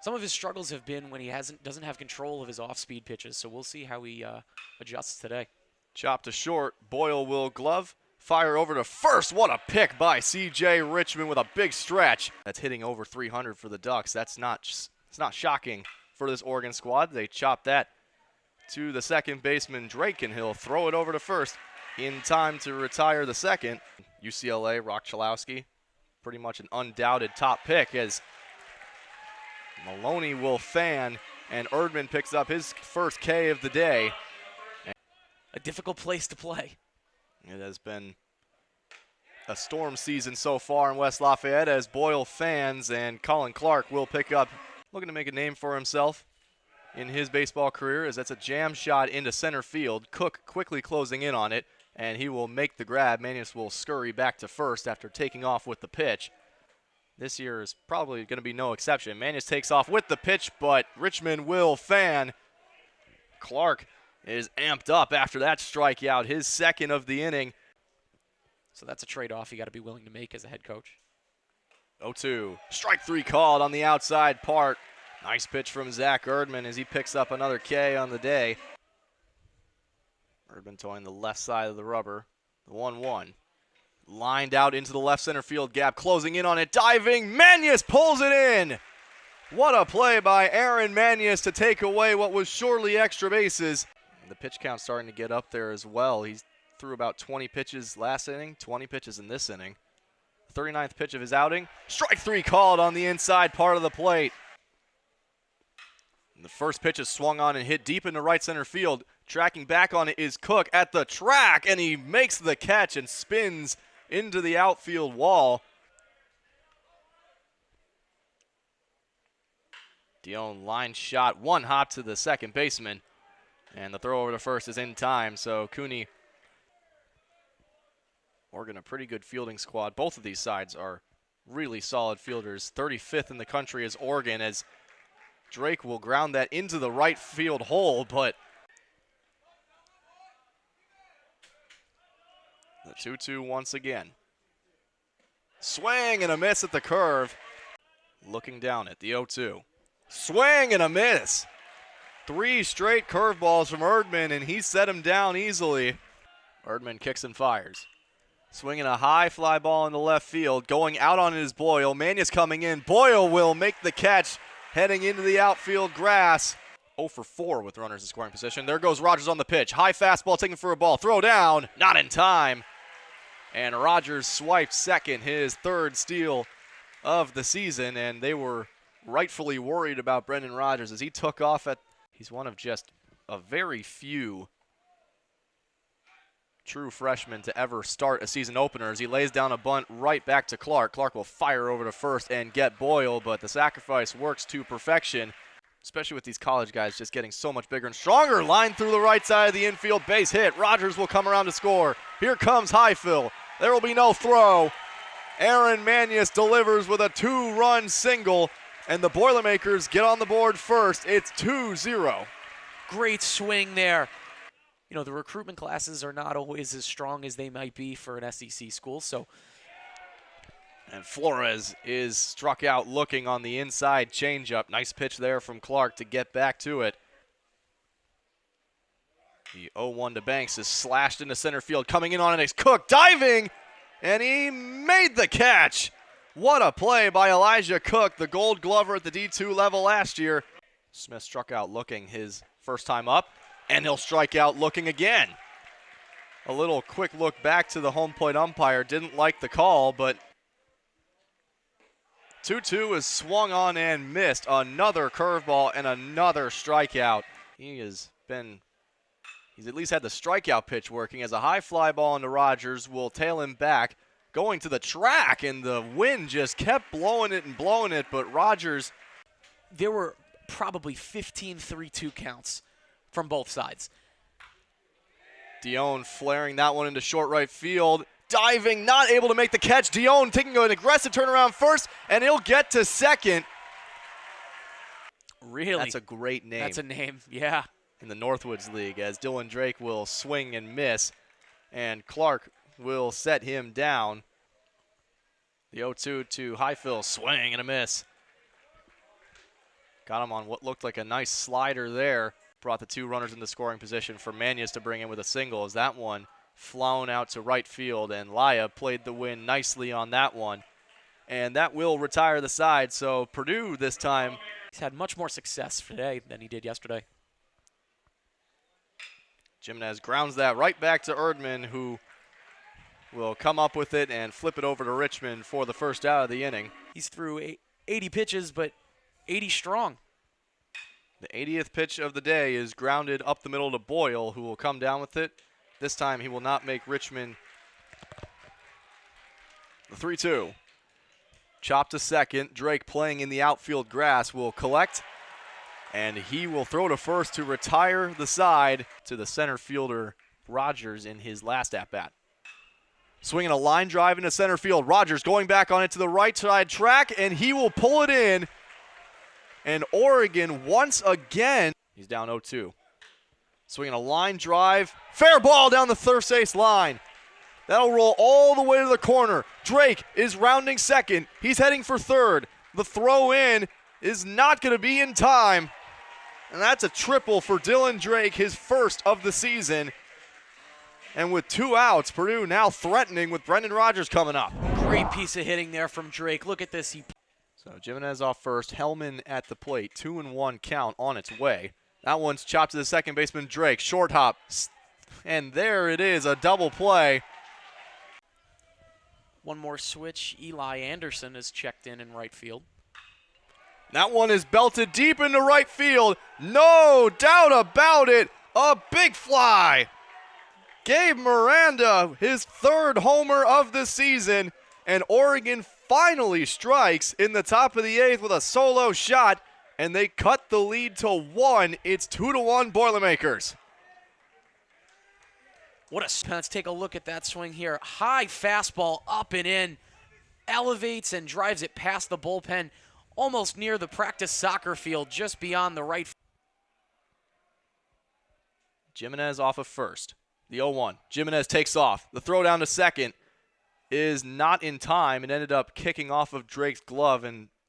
some of his struggles have been when he doesn't have control of his off-speed pitches. So we'll see how he adjusts today. Chop to short. Boyle will glove. Fire over to first. What a pick by C.J. Richmond with a big stretch. That's hitting over 300 for the Ducks. It's not shocking for this Oregon squad. They chop that to the second baseman, Drake, and he'll throw it over to first in time to retire the second. UCLA, Rock Chalowski, pretty much an undoubted top pick as Maloney will fan, and Erdman picks up his first K of the day. A difficult place to play. It has been a storm season so far in West Lafayette as Boyle fans, and Colin Clark will pick up, looking to make a name for himself in his baseball career, as that's a jam shot into center field. Cook quickly closing in on it, and he will make the grab. Manius will scurry back to first after taking off with the pitch. This year is probably going to be no exception. Manius takes off with the pitch, but Richmond will fan. Clark is amped up after that strikeout, his second of the inning. So that's a trade-off you got to be willing to make as a head coach. 0-2. Strike three called on the outside part. Nice pitch from Zach Erdman as he picks up another K on the day. Erdman towing the left side of the rubber. The 1-1. Lined out into the left center field gap. Closing in on it. Diving. Manius pulls it in. What a play by Aaron Manius to take away what was surely extra bases. The pitch count starting to get up there as well. He threw about 20 pitches last inning, 20 pitches in this inning. 39th pitch of his outing. Strike three called on the inside part of the plate. And the first pitch is swung on and hit deep into right center field. Tracking back on it is Cook at the track, and he makes the catch and spins into the outfield wall. Dion line shot, one hop to the second baseman. And the throw over to first is in time, so Cooney, Oregon, a pretty good fielding squad. Both of these sides are really solid fielders. 35th in the country is Oregon, as Drake will ground that into the right field hole, but the 2-2 once again. Swing and a miss at the curve. Looking down at the 0-2. Swing and a miss. 3 straight curveballs from Erdman, and he set him down easily. Erdman kicks and fires. Swinging a high fly ball into left field. Going out on his Boyle. Manius coming in. Boyle will make the catch, heading into the outfield grass. 0 for 4 with runners in scoring position. There goes Rogers on the pitch. High fastball taken for a ball. Throw down. Not in time. And Rogers swiped second, his third steal of the season, and they were rightfully worried about Brendan Rogers as he took off at. He's one of just a very few true freshmen to ever start a season opener as he lays down a bunt right back to Clark. Clark will fire over to first and get Boyle, but the sacrifice works to perfection, especially with these college guys just getting so much bigger and stronger. Line through the right side of the infield, base hit. Rogers will come around to score. Here comes Highfill. There will be no throw. Aaron Manius delivers with a 2-run single, and the Boilermakers get on the board first. It's 2-0. Great swing there. You know, the recruitment classes are not always as strong as they might be for an SEC school, so. And Flores is struck out looking on the inside changeup. Nice pitch there from Clark to get back to it. The 0-1 to Banks is slashed into center field. Coming in on it is Cook, diving, and he made the catch. What a play by Elijah Cook, the Gold Glover at the D2 level last year. Smith struck out looking his first time up, and he'll strike out looking again. A little quick look back to the home plate umpire. Didn't like the call, but 2-2 is swung on and missed. Another curveball and another strikeout. He's at least had the strikeout pitch working as a high fly ball into Rogers will tail him back. Going to the track, and the wind just kept blowing it, but Rogers. There were probably 15 3-2 counts from both sides. Dion flaring that one into short right field. Diving, not able to make the catch. Dion taking an aggressive turnaround first, and he'll get to second. Really? That's a great name. That's a name, yeah. In the Northwoods League, as Dylan Drake will swing and miss, and Clark will set him down. The 0-2 to Highfill, swing and a miss. Got him on what looked like a nice slider there. Brought the 2 runners into scoring position for Manius to bring in with a single as that one flown out to right field, and Laya played the win nicely on that one. And that will retire the side, so Purdue this time. He's had much more success today than he did yesterday. Jimenez grounds that right back to Erdman, who will come up with it and flip it over to Richmond for the first out of the inning. He's through 80 pitches, but 80 strong. The 80th pitch of the day is grounded up the middle to Boyle, who will come down with it. This time he will not make Richmond. The 3-2. Chop to second. Drake playing in the outfield grass will collect, and he will throw to first to retire the side to the center fielder Rogers in his last at-bat. Swinging a line drive into center field. Rogers going back on it to the right side track, and he will pull it in. And Oregon once again, he's down 0-2. Swinging a line drive. Fair ball down the third base line. That'll roll all the way to the corner. Drake is rounding second. He's heading for third. The throw in is not going to be in time. And that's a triple for Dylan Drake, his first of the season. And with 2 outs, Purdue now threatening with Brendan Rogers coming up. Great piece of hitting there from Drake. Look at this. So Jimenez off first, Hellman at the plate. 2-1 count on its way. That one's chopped to the second baseman, Drake. Short hop. And there it is, a double play. One more switch. Eli Anderson is checked in right field. That one is belted deep into right field. No doubt about it. A big fly. Gabe Miranda, his 3rd homer of the season. And Oregon finally strikes in the top of the 8th with a solo shot. And they cut the lead to 1. It's 2-1 Boilermakers. Let's take a look at that swing here. High fastball up and in. Elevates and drives it past the bullpen, almost near the practice soccer field, just beyond the right. Jimenez off of first. The 0-1. Jimenez takes off. The throw down to second is not in time and ended up kicking off of Drake's glove and